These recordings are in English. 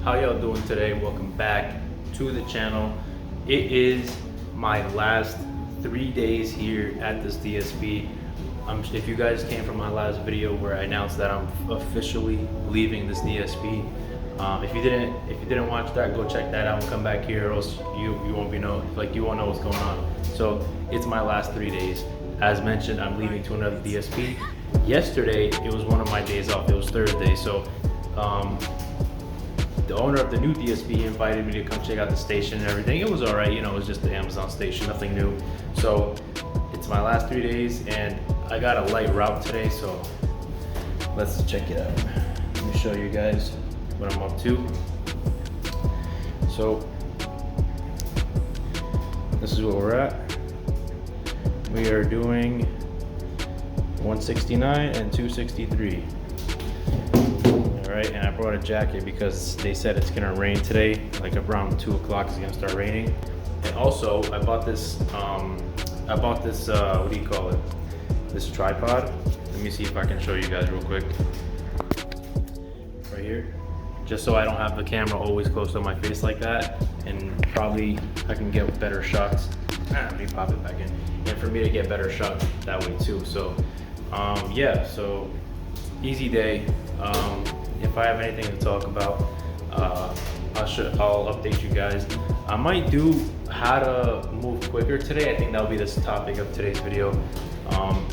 How y'all doing today? Welcome back to the channel. It is my last 3 days here at this DSP. If you guys came from my last video where I announced that I'm officially leaving this DSP, if you didn't watch that, go check that out and come back here, or else you won't know what's going on. So it's my last 3 days. As mentioned, I'm leaving to another DSP. Yesterday it was one of my days off. It was Thursday, so the owner of the new DSP invited me to come check out the station and everything. It was all right, it was just the Amazon station, nothing new. So it's my last 3 days, and I got a light route today, so let's check it out. Let me show you guys what I'm up to. So this is where we're at. We are doing 169 and 263. All right, and I brought a jacket because they said it's gonna rain today, like around 2 o'clock it's gonna start raining. And also I bought this, what do you call it? This tripod. Let me see if I can show you guys real quick. Right here. Just so I don't have the camera always close to my face like that, and probably I can get better shots. Let me pop it back in. And for me to get better shots that way too. So yeah, so easy day. If I have anything to talk about, I'll update you guys. I might do how to move quicker today. I think that'll be the topic of today's video.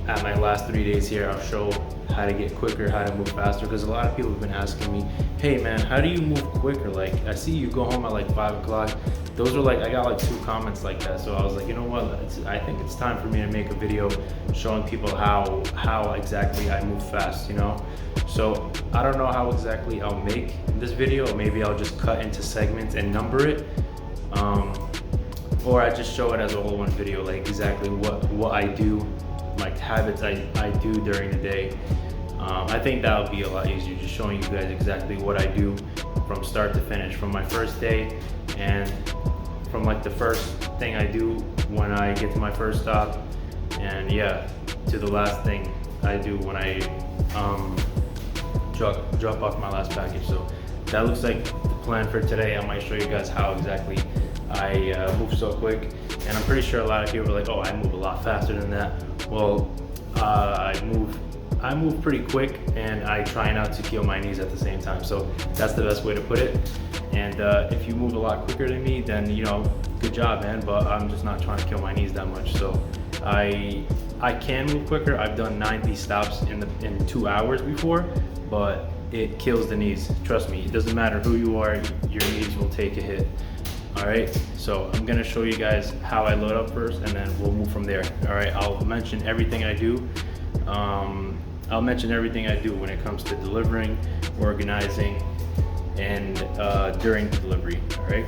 At my last 3 days here, I'll show how to get quicker, how to move faster, because a lot of people have been asking me, hey man, how do you move quicker? Like, I see you go home at like 5 o'clock. Those are like, I got like 2 comments like that. So I was like, you know what, I think it's time for me to make a video showing people how exactly I move fast, So I don't know how exactly I'll make this video. Maybe I'll just cut into segments and number it. Or I just show it as a whole one video, like exactly what I do, like habits I do during the day. I think that would be a lot easier, just showing you guys exactly what I do from start to finish, from my first day, and from like the first thing I do when I get to my first stop, and yeah, to the last thing I do when I drop off my last package. So that looks like the plan for today. I might show you guys how exactly I move so quick, and I'm pretty sure a lot of people are like, oh, I move a lot faster than that. Well, I move pretty quick, and I try not to kill my knees at the same time. So that's the best way to put it. And if you move a lot quicker than me, then good job, man. But I'm just not trying to kill my knees that much. So I can move quicker. I've done 90 stops in 2 hours before, but it kills the knees. Trust me, it doesn't matter who you are, your knees will take a hit. All right, so I'm gonna show you guys how I load up first, and then we'll move from there. All right, I'll mention everything I do. I'll mention everything I do when it comes to delivering, organizing, and during delivery. All right.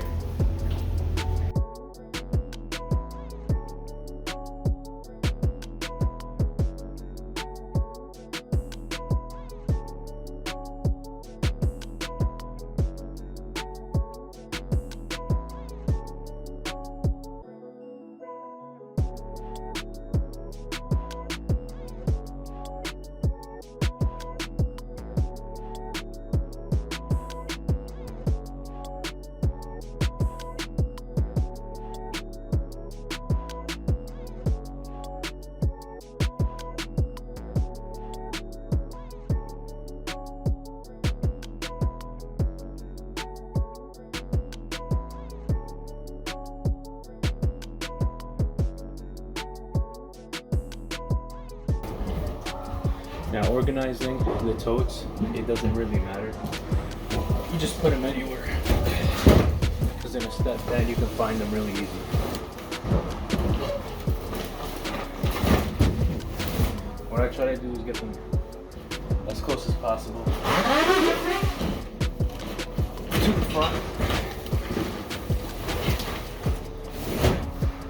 Now, organizing the totes, it doesn't really matter. You just put them anywhere, because in a step bed you can find them really easy. What I try to do is get them as close as possible to the front,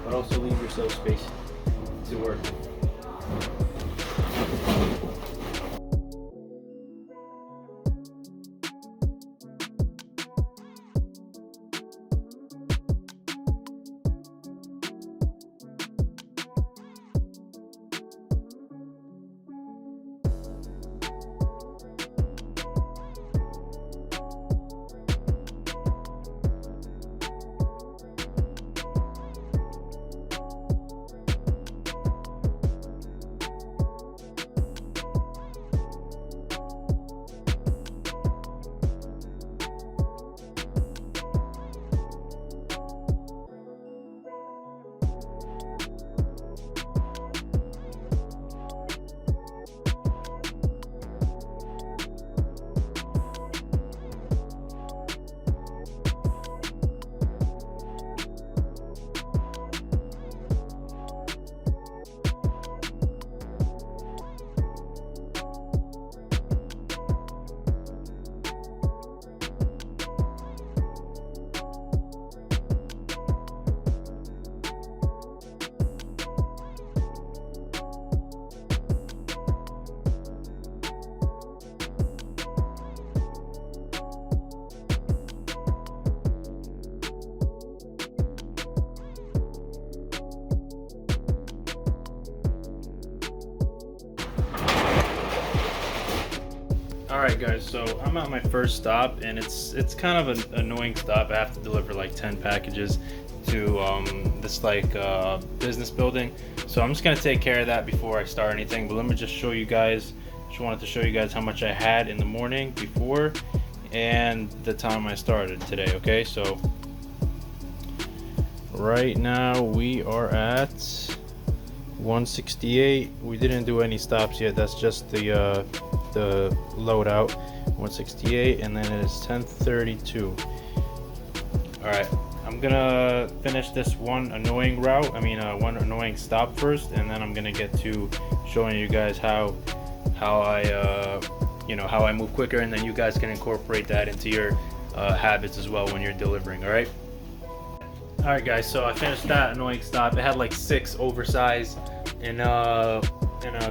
but also leave yourself space to work. Alright guys, so I'm at my first stop, and it's kind of an annoying stop. I have to deliver like 10 packages to this business building. So I'm just gonna take care of that before I start anything. But let me just show you guys, just wanted to show you guys how much I had in the morning before and the time I started today. Okay, so right now we are at 168. We didn't do any stops yet. That's just the loadout. 168, and then it is 10:32. All right, I'm gonna finish this one annoying one annoying stop first, and then I'm gonna get to showing you guys how I move quicker, and then you guys can incorporate that into your habits as well when you're delivering. All right. All right, guys. So I finished that annoying stop. It had like 6 oversized in a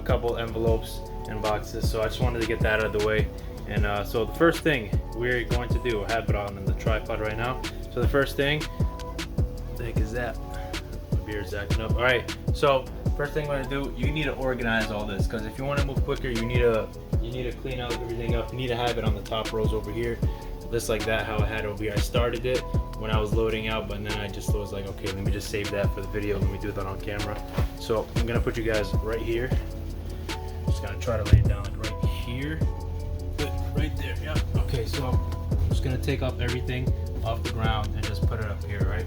couple envelopes and boxes. So I just wanted to get that out of the way. And so the first thing we're going to do, I have it on the tripod right now. So the first thing, what the heck is that? My beard's acting up. All right. So first thing I'm going to do, you need to organize all this, because if you want to move quicker, you need to clean out everything up. You need to have it on the top rows over here, just like that, how I had it over here. I started it when I was loading out, but then I just was like, okay, let me just save that for the video. Let me do that on camera. So I'm gonna put you guys right here. Just gonna try to lay it down like right here. Good, right there. Yeah. Okay, so I'm just gonna take up everything off the ground and just put it up here, right?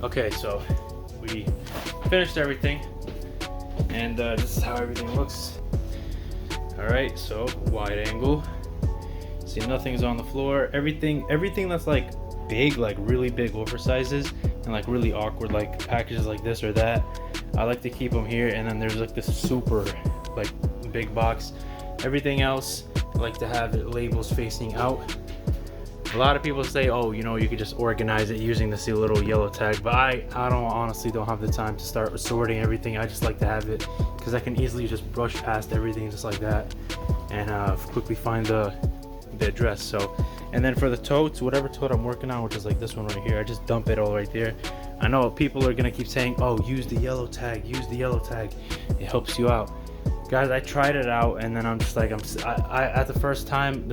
Okay, so we finished everything, and this is how everything looks. All right, so wide angle. See, nothing's on the floor. Everything that's like big, like really big oversizes, and like really awkward, like packages like this or that, I like to keep them here. And then there's like this super like big box. Everything else, I like to have it labels facing out. A lot of people say, oh, you could just organize it using this little yellow tag, but I honestly don't have the time to start sorting everything. I just like to have it because I can easily just brush past everything just like that and quickly find the address. So, and then for the totes, whatever tote I'm working on, which is like this one right here, I just dump it all right there. I know people are gonna keep saying, oh, use the yellow tag, it helps you out. Guys, I tried it out, and then I'm just like, at the first time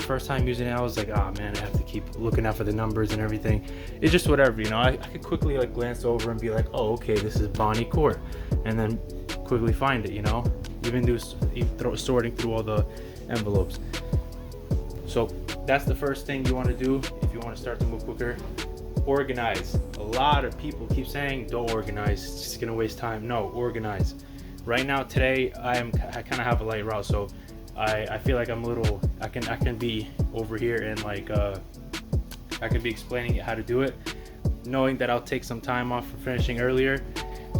using it, I was like, oh man, I have to keep looking out for the numbers and everything. It's just whatever, I could quickly like glance over and be like, oh, okay, this is Bonnie Court, and then quickly find it, even sorting through all the envelopes. So that's the first thing you want to do if you want to start to move quicker. Organize. A lot of people keep saying, don't organize, it's just gonna waste time. No, organize. Right now, today, I kind of have a light route, so I feel like I'm a little, I can be over here and like, I can be explaining how to do it, knowing that I'll take some time off for finishing earlier.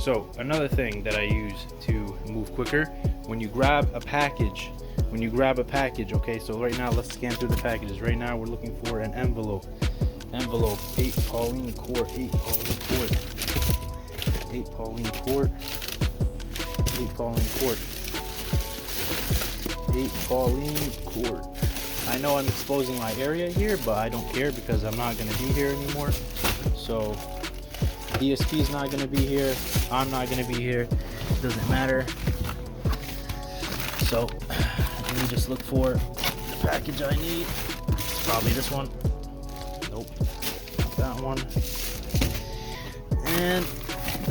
So another thing that I use to move quicker, when you grab a package, okay, so right now, let's scan through the packages. Right now, we're looking for an envelope, 8 Pauline Court, 8 Pauline Court. I know I'm exposing my area here, but I don't care because I'm not going to be here anymore. So DSP is not going to be here. I'm not going to be here. It doesn't matter. So let me just look for the package I need. It's probably this one. Nope, not that one. And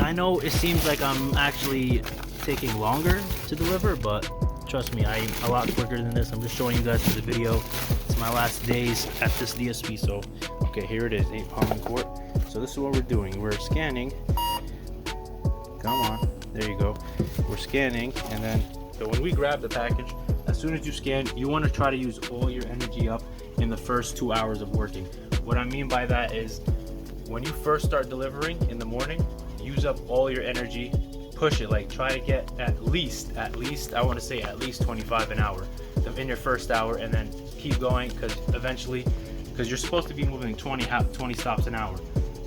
I know it seems like I'm actually taking longer to deliver, but trust me, I'm a lot quicker than this. I'm just showing you guys for the video. It's my last days at this DSP. So okay, here it is, 8 Pauline Court. So this is what we're doing. We're scanning. Come on, there you go. We're scanning, and then so when we grab the package, as as soon as you scan, you want to try to use all your energy up in the first 2 hours of working. What I mean by that is when you first start delivering in the morning, use up all your energy, push it, like try to get at least I want to say at least 25 an hour in your first hour, and then keep going, because eventually, because you're supposed to be moving 20 stops an hour.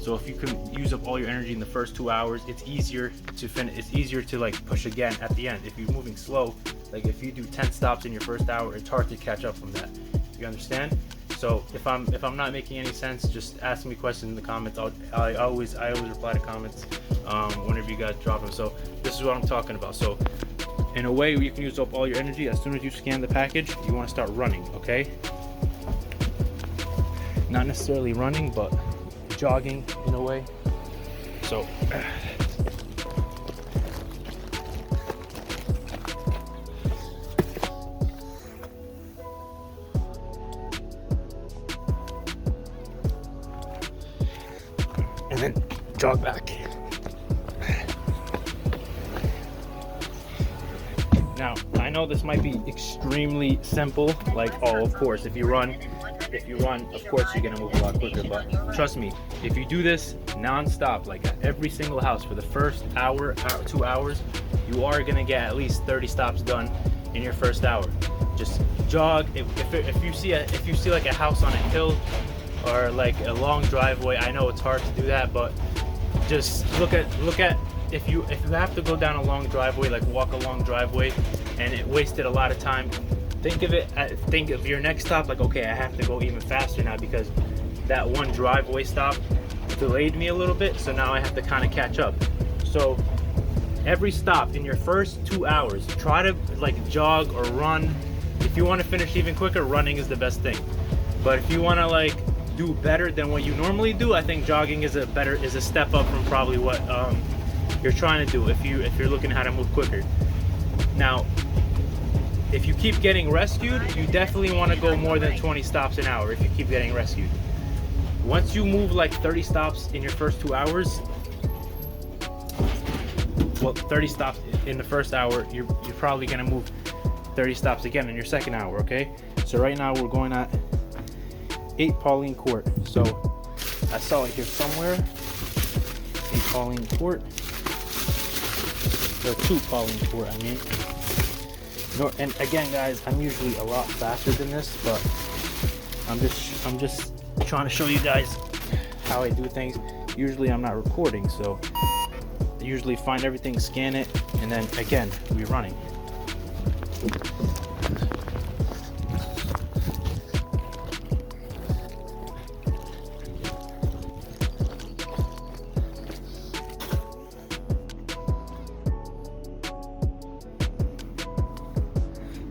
So if you can use up all your energy in the first 2 hours, it's easier to finish. It's easier to like push again at the end. If you're moving slow, like if you do 10 stops in your first hour, it's hard to catch up from that. You understand? So if I'm not making any sense, just ask me questions in the comments. I always reply to comments whenever you guys drop them. So this is what I'm talking about. So in a way, you can use up all your energy. As soon as you scan the package, you want to start running. Okay? Not necessarily running, but jogging in a way. So and then jog back. Now, I know this might be extremely simple, like, oh, of course, if you run, of course you're gonna move a lot quicker, but trust me, if you do this non-stop, like at every single house for the first hour, 2 hours, you are gonna get at least 30 stops done in your first hour. Just jog. If you see like a house on a hill or like a long driveway, I know it's hard to do that, but just look at if you have to go down a long driveway, like walk a long driveway, and it wasted a lot of time, think of your next stop like, okay, I have to go even faster now because that one driveway stop delayed me a little bit, so now I have to kind of catch up. So every stop in your first 2 hours, try to like jog or run. If you want to finish even quicker, running is the best thing. But if you want to like do better than what you normally do, I think jogging is a step up from probably what you're trying to do if you're looking at how to move quicker. Now, if you keep getting rescued, you definitely want to go more than 20 stops an hour if you keep getting rescued. Once you move like 30 stops in your first 2 hours, well, 30 stops in the first hour, you're probably going to move 30 stops again in your second hour, okay? So right now we're going at 8 Pauline Court. So I saw it here somewhere. 8 Pauline Court. Or 2 Pauline Court, I mean. And again, guys, I'm usually a lot faster than this, but I'm just trying to show you guys how I do things. Usually I'm not recording, so I usually find everything, scan it, and then again, we're running.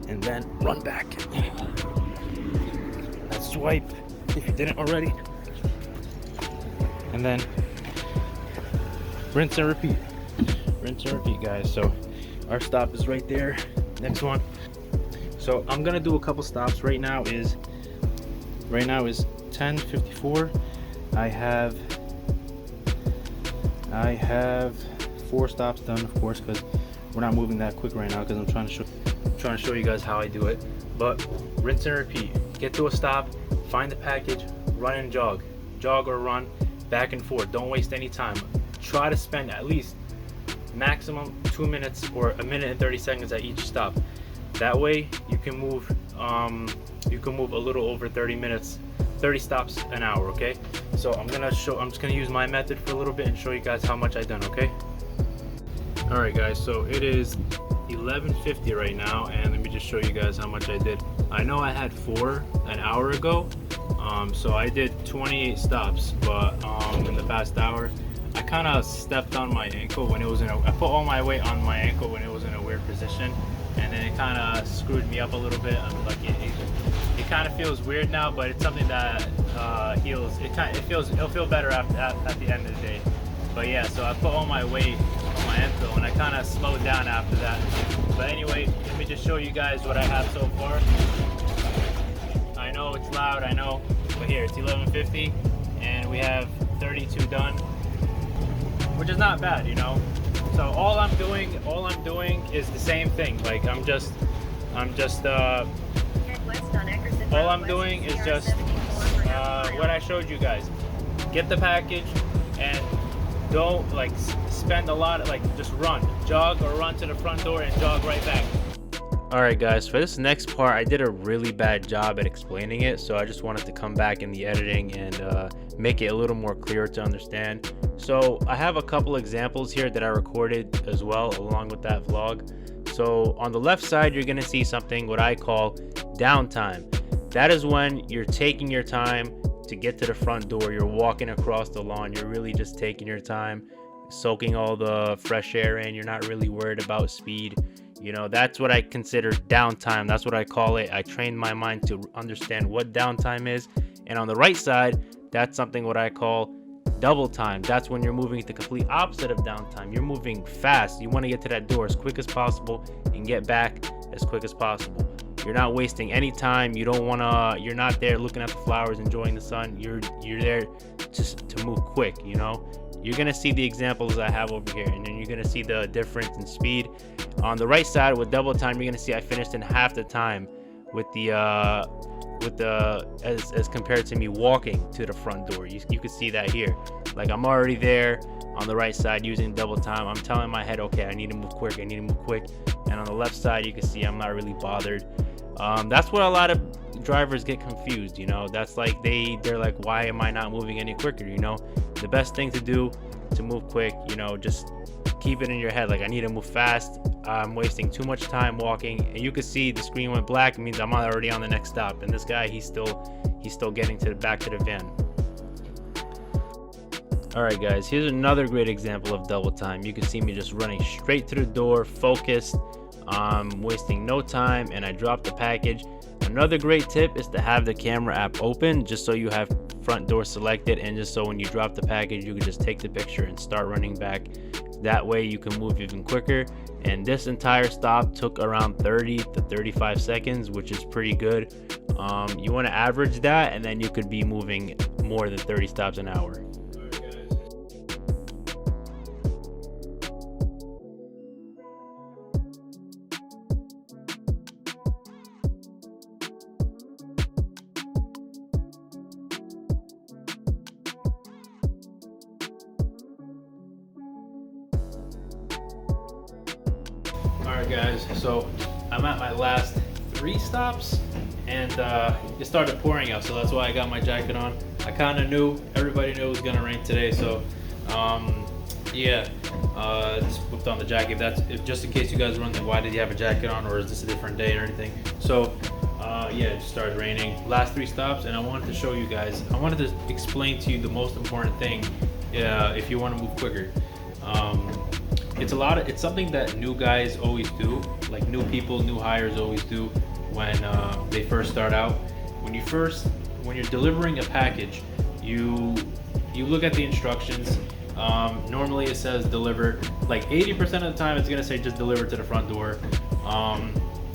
And then run back. Let's swipe if you didn't already. And then rinse and repeat. Rinse and repeat, guys. So our stop is right there. Next one. So I'm gonna do a couple stops. Right now is 10:54. I have 4 stops done, of course, because we're not moving that quick right now, because I'm trying to show you guys how I do it. But rinse and repeat. Get to a stop, find the package, run and jog or run back and forth. Don't waste any time. Try to spend at least maximum 2 minutes or 1 minute and 30 seconds at each stop. That way you can move a little over 30 stops an hour, okay? So I'm just gonna use my method for a little bit and show you guys how much I've done, okay? All right, guys, so it is 11:50 right now, and let me just show you guys how much I did. I know I had 4 an hour ago, so I did 28 stops, but in the past hour I kind of stepped on my ankle when it was I put all my weight on my ankle when it was in a weird position, and then it kind of screwed me up a little bit. I'm like, it kind of feels weird now, but it's something that heals. It'll feel better at the end of the day. But yeah, so I put all my weight on my ankle, and I kind of slowed down after that. But anyway, let me just show you guys what I have so far. I know it's loud, I know, but here, it's 11:50, and we have 32 done, which is not bad, you know. So all I'm doing is the same thing. Like I'm just I'm just all I'm doing is just what I showed you guys. Get the package and don't like spend a lot of, like, just jog or run to the front door and jog right back. Alright guys, for this next part I did a really bad job at explaining it, so I just wanted to come back in the editing and make it a little more clear to understand. So I have a couple examples here that I recorded as well along with that vlog. So on the left side you're going to see something what I call downtime. That is when you're taking your time to get to the front door. You're walking across the lawn, you're really just taking your time, soaking all the fresh air in. You're not really worried about speed. You know, that's what I consider downtime. That's what I call it. I trained my mind to understand what downtime is. And on the right side, that's something what I call double time. That's when you're moving the complete opposite of downtime. You're moving fast. You want to get to that door as quick as possible and get back as quick as possible. You're not wasting any time. You don't want to, you're not there looking at the flowers, enjoying the sun. You're there just to move quick, you know. You're going to see the examples I have over here, and then you're going to see the difference in speed. On the right side with double time, you're going to see I finished in half the time with the as compared to me walking to the front door. You can see that here. Like, I'm already there on the right side using double time. I'm telling my head, okay, I need to move quick, I need to move quick. And on the left side, you can see I'm not really bothered. That's what a lot of drivers get confused, you know. That's like they're like, why am I not moving any quicker? You know, the best thing to do to move quick, you know, just keep it in your head, like, I need to move fast. I'm wasting too much time walking. And you can see the screen went black. It means I'm already on the next stop, and this guy, he's still getting to the back to the van. Alright guys, here's another great example of double time. You can see me just running straight to the door, focused, wasting no time, and I dropped the package. Another great tip is to have the camera app open, just so you have front door selected, and just so when you drop the package you can just take the picture and start running back. That way you can move even quicker. And this entire stop took around 30 to 35 seconds, which is pretty good. You want to average that, and then you could be moving more than 30 stops an hour. Alright guys, so I'm at my last 3 stops, and it started pouring out, so that's why I got my jacket on. I kind of knew, everybody knew it was gonna rain today, so yeah, just whipped on the jacket. That's just in case you guys are wondering why did he have a jacket on, or is this a different day or anything. So yeah, it just started raining. Last 3 stops, and I wanted to show you guys, I wanted to explain to you the most important thing if you want to move quicker. It's something that new guys always do, like new people, new hires always do when they first start out. When you're delivering a package, you look at the instructions. Normally it says deliver, like 80% of the time it's gonna say just deliver to the front door.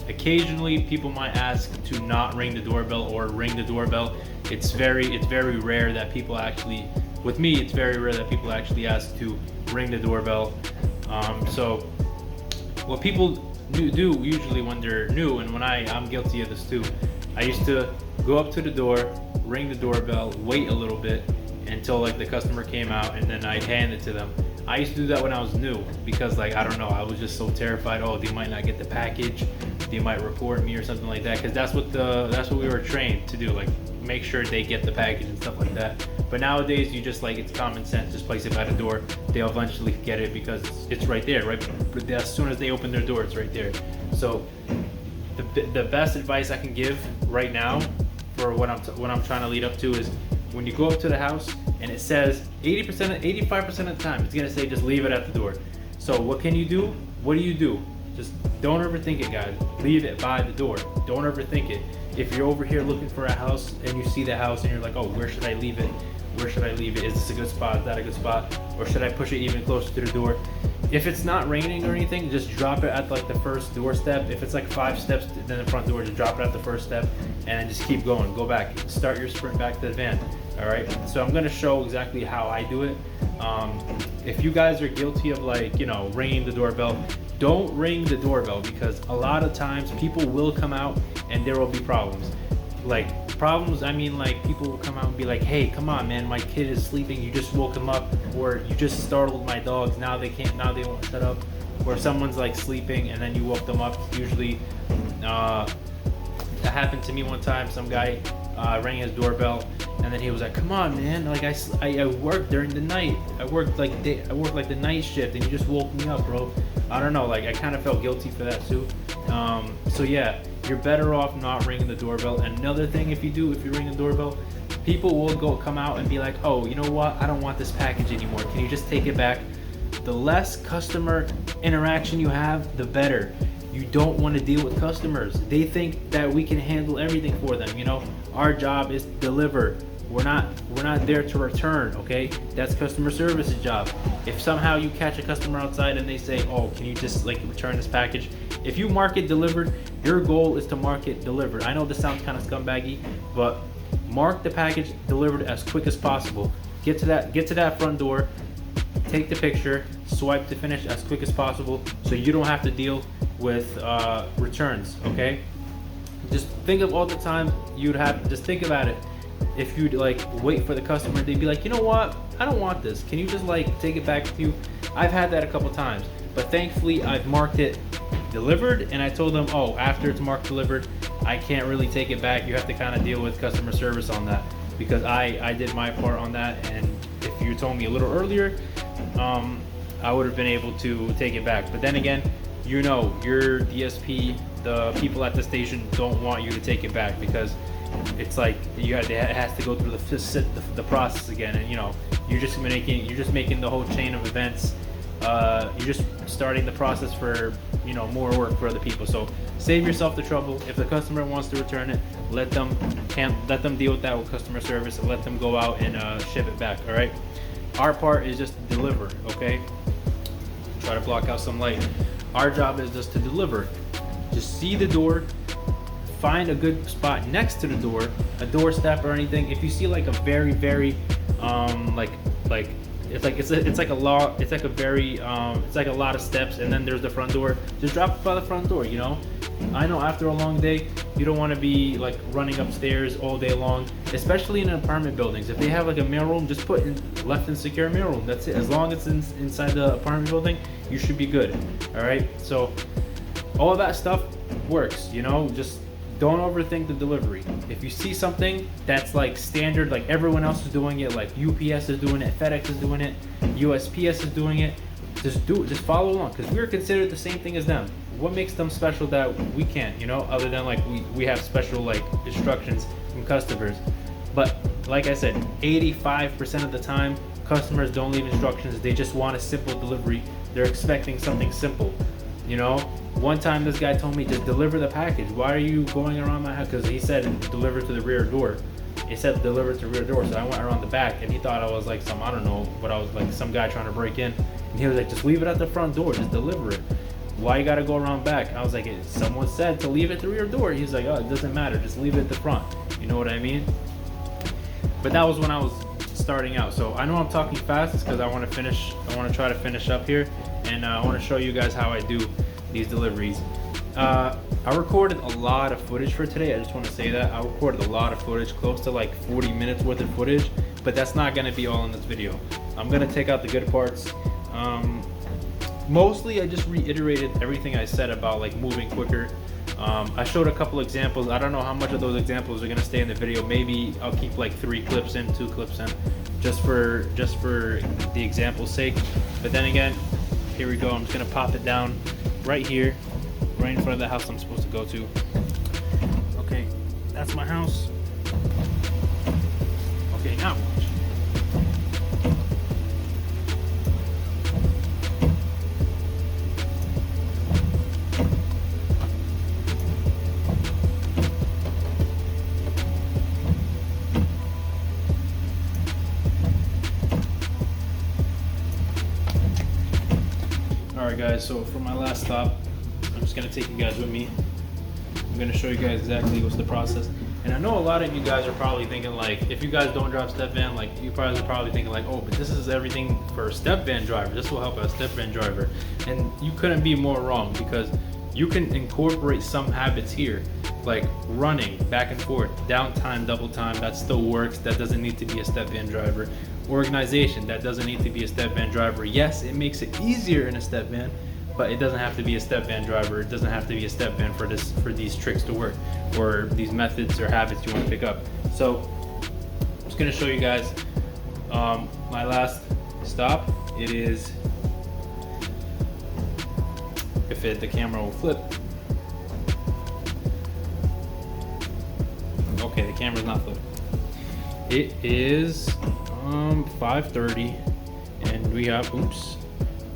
Occasionally people might ask to not ring the doorbell or ring the doorbell. It's very rare that people actually, with me, it's very rare that people actually ask to ring the doorbell. So what people do usually when they're new, and when I'm guilty of this too, I used to go up to the door, ring the doorbell, wait a little bit until like the customer came out, and then I'd hand it to them. I used to do that when I was new because, like, I don't know, I was just so terrified, oh, they might not get the package, they might report me or something like that, because that's what we were trained to do, like make sure they get the package and stuff like that. But nowadays you just, like, it's common sense, just place it by the door. They'll eventually get it because it's right there, right? But as soon as they open their door, it's right there. So the best advice I can give right now for what I'm trying to lead up to is, when you go up to the house and it says 85% of the time it's gonna say just leave it at the door. So what can you do? What do? Just don't overthink it, guys. Leave it by the door. Don't overthink it. If you're over here looking for a house and you see the house and you're like, oh, where should I leave it? Where should I leave it? Is this a good spot? Is that a good spot? Or should I push it even closer to the door? If it's not raining or anything, just drop it at like the first doorstep. If it's like 5 steps to the front door, just drop it at the first step and then just keep going. Go back. Start your sprint back to the van. All right. So I'm going to show exactly how I do it. If you guys are guilty of, like, you know, ringing the doorbell, don't ring the doorbell, because a lot of times people will come out and there will be problems. Like problems, I mean, like people will come out and be like, hey, come on man, my kid is sleeping, you just woke him up, or you just startled my dogs, now they won't shut up. Or someone's like sleeping and then you woke them up. Usually that happened to me one time. Some guy rang his doorbell and then he was like, come on man, like I worked during the night, I worked like the night shift and you just woke me up, bro. I don't know, like I kind of felt guilty for that too. So yeah, you're better off not ringing the doorbell. And another thing, if you ring the doorbell, people will come out and be like, oh, you know what, I don't want this package anymore, can you just take it back? The less customer interaction you have, the better. You don't want to deal with customers. They think that we can handle everything for them. You know, our job is to deliver. We're not there to return, okay? That's customer service's job. If somehow you catch a customer outside and they say, oh, can you just like return this package? If you mark it delivered, your goal is to mark it delivered. I know this sounds kind of scumbaggy, but mark the package delivered as quick as possible. Get to that front door, take the picture, swipe to finish as quick as possible so you don't have to deal with returns, okay? Just think of all the time just think about it. If you'd like wait for the customer, they'd be like, you know what, I don't want this, can you just like take it back with you? I've had that a couple times, but thankfully I've marked it delivered and I told them, oh, after it's marked delivered, I can't really take it back, you have to kind of deal with customer service on that, because I did my part on that. And if you told me a little earlier, I would have been able to take it back. But then again, you know, your DSP, the people at the station don't want you to take it back, because it's like it has to go through the process again, and you know, you're just making the whole chain of events. You're just starting the process for, you know, more work for other people. So save yourself the trouble. If the customer wants to return it, let them deal with that with customer service, and let them go out and ship it back. All right. Our part is just to deliver. Okay. Try to block out some light. Our job is just to deliver. Just see the door, find a good spot next to the door, a doorstep or anything. If you see like a very it's like a lot of steps, and then there's the front door, just drop it by the front door, you know. I know after a long day, you don't want to be like running upstairs all day long, especially in apartment buildings. If they have like a mailroom, just put in left and secure mailroom. That's it. As long as it's inside the apartment building, you should be good. All right. So all of that stuff works, you know. Just don't overthink the delivery. If you see something that's like standard, like everyone else is doing it, like UPS is doing it, FedEx is doing it, USPS is doing it, just follow along, because we're considered the same thing as them. What makes them special that we can't, you know, other than like we have special like instructions from customers. But like I said, 85% of the time customers don't leave instructions. They just want a simple delivery. They're expecting something simple, you know. One time this guy told me, just deliver the package. Why are you going around my house? Because he said deliver to the rear door. He said deliver to the rear door. So I went around the back, and he thought I was like I don't know, but I was like some guy trying to break in. And he was like, just leave it at the front door, just deliver it. Why you gotta go around back? I was like, someone said to leave it at the rear door. He's like, oh, it doesn't matter, just leave it at the front. You know what I mean? But that was when I was starting out. So I know I'm talking fast, it's because I want to try to finish up here, and I want to show you guys how I do these deliveries. I recorded a lot of footage for today. I just want to say that I recorded a lot of footage, close to like 40 minutes worth of footage, but that's not going to be all in this video. I'm going to take out the good parts. Mostly I just reiterated everything I said about like moving quicker. I showed a couple examples. I don't know how much of those examples are going to stay in the video. Maybe I'll keep like 2 clips in, just for the example's sake. But then again, here we go. I'm just going to pop it down right here, right in front of the house I'm supposed to go to. Okay, that's my house. Okay, now watch. Alright guys, so for my last stop, I'm just going to take you guys with me. I'm going to show you guys exactly what's the process. And I know a lot of you guys are probably thinking like, if you guys don't drive step van, like you guys are probably thinking like, oh, but this is everything for a step van driver. This will help a step van driver. And you couldn't be more wrong, because you can incorporate some habits here, like running back and forth, downtime, double time, that still works. That doesn't need to be a step van driver. Organization, that doesn't need to be a step van driver. Yes, it makes it easier in a step van, but it doesn't have to be a step van driver. It doesn't have to be a step van for these tricks to work, or these methods or habits you want to pick up. So I'm just gonna show you guys my last stop. It is, if the camera will flip. Okay, the camera's not flipping. It is 5:30, and we have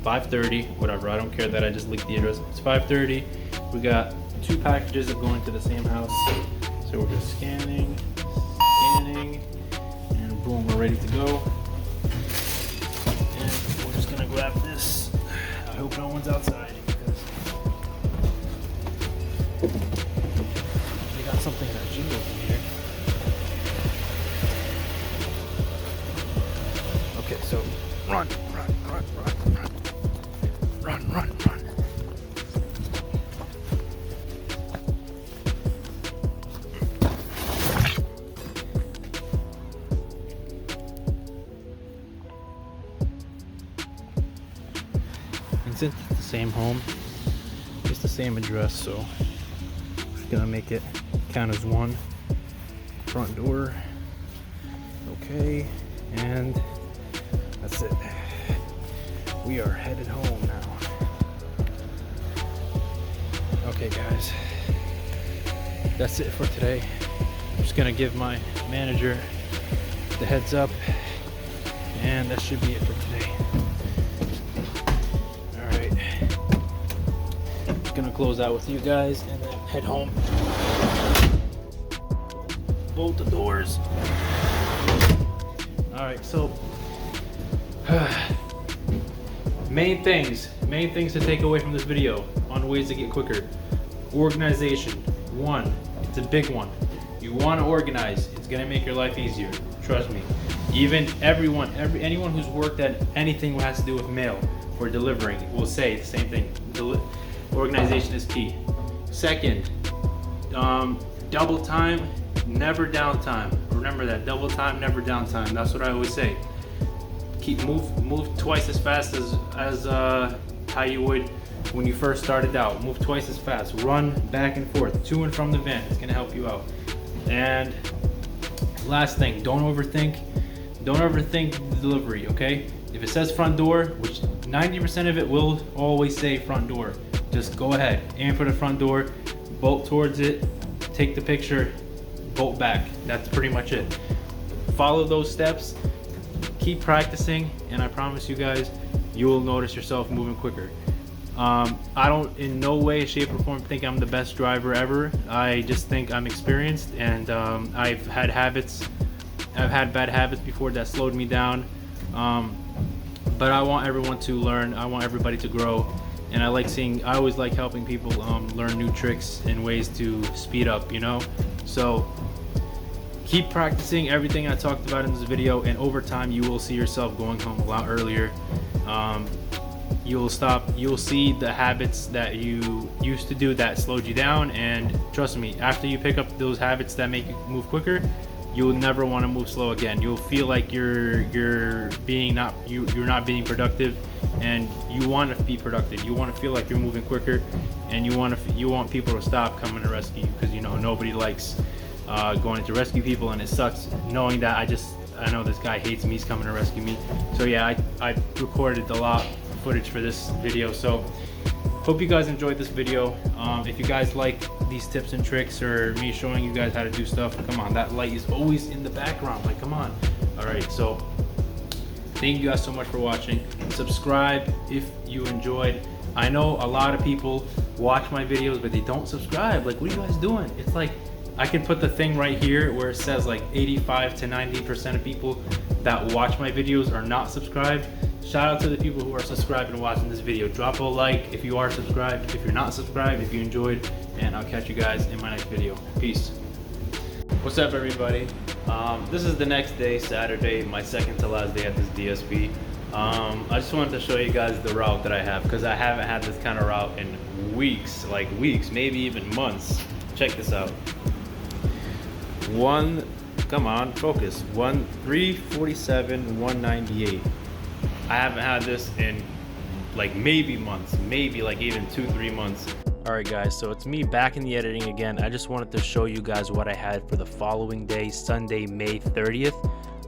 5:30, whatever, I don't care that I just leaked the address. It's 5:30. We got 2 packages that going to the same house. So we're just scanning, and boom, we're ready to go. And we're just gonna grab this. I hope no one's outside, because they got something that jingles in here. Okay, so run. And since it's the same home, it's the same address, so I'm just gonna make it count as one. Front door, okay, and that's it. We are headed home now. Okay guys, that's it for today. I'm just gonna give my manager the heads up, and that should be it for today. Alright, gonna close out with you guys and then head home. Bolt the doors. Alright, so main things to take away from this video on ways to get quicker. Organization, 1, it's a big one. You want to organize. It's gonna make your life easier, trust me. Even anyone who's worked at anything that has to do with mail or delivering will say the same thing. Organization is key. Second, double time, never downtime. Remember that, double time, never downtime. That's what I always say. Move twice as fast as how you would when you first started out. Move twice as fast. Run back and forth to and from the van. It's gonna help you out. And last thing, don't overthink the delivery, okay? If it says front door, which 90% of it will always say front door, just go ahead, aim for the front door, bolt towards it, take the picture, bolt back. That's pretty much it. Follow those steps, keep practicing, and I promise you guys, you will notice yourself moving quicker. I don't in no way, shape, or form think I'm the best driver ever. I just think I'm experienced, and I've had bad habits before that slowed me down. But I want everyone to learn. I want everybody to grow, and I always like helping people learn new tricks and ways to speed up, you know? So keep practicing everything I talked about in this video, and over time you will see yourself going home a lot earlier. You'll see the habits that you used to do that slowed you down, and trust me, after you pick up those habits that make you move quicker, you'll never want to move slow again. You'll feel like you're not being productive, and you want to be productive. You want to feel like you're moving quicker, and you want people to stop coming to rescue you, because you know nobody likes going to rescue people, and it sucks knowing that I know this guy hates me, he's coming to rescue me. So yeah, I recorded a lot of footage for this video, so hope you guys enjoyed this video. If you guys like these tips and tricks, or me showing you guys how to do stuff, come on, that light is always in the background, like come on. All right, so thank you guys so much for watching. Subscribe if you enjoyed. I know a lot of people watch my videos but they don't subscribe. Like, what are you guys doing? It's like, I can put the thing right here where it says like 85 to 90% of people that watch my videos are not subscribed. Shout out to the people who are subscribed and watching this video. Drop a like if you are subscribed, if you're not subscribed, if you enjoyed, and I'll catch you guys in my next video. Peace. What's up, everybody? This is the next day, Saturday, my second to last day at this DSP. I just wanted to show you guys the route that I have, because I haven't had this kind of route in weeks, like weeks, maybe even months. Check this out. Come on, focus. 347, 198. I haven't had this in like maybe months, maybe like even 2-3 months. Alright guys, so it's me back in the editing again. I just wanted to show you guys what I had for the following day, Sunday, May 30th.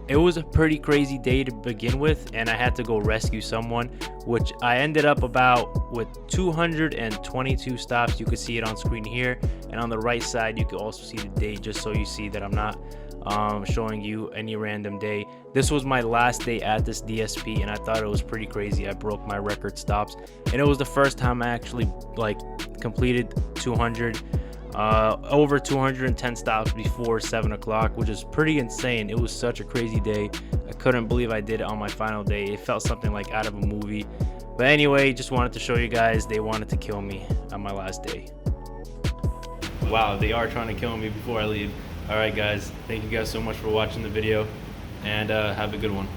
It was a pretty crazy day to begin with, and I had to go rescue someone, which I ended up about with 222 stops. You could see it on screen here, and on the right side you can also see the date, just so you see that I'm not showing you any random day. This was my last day at this DSP, and I thought it was pretty crazy. I broke my record stops, and it was the first time I actually like completed 200 over 210 stops before 7 o'clock, which is pretty insane. It was such a crazy day. I couldn't believe I did it on my final day. It felt something like out of a movie. But anyway, just wanted to show you guys they wanted to kill me on my last day. Wow, they are trying to kill me before I leave. Alright guys, thank you guys so much for watching the video, and have a good one.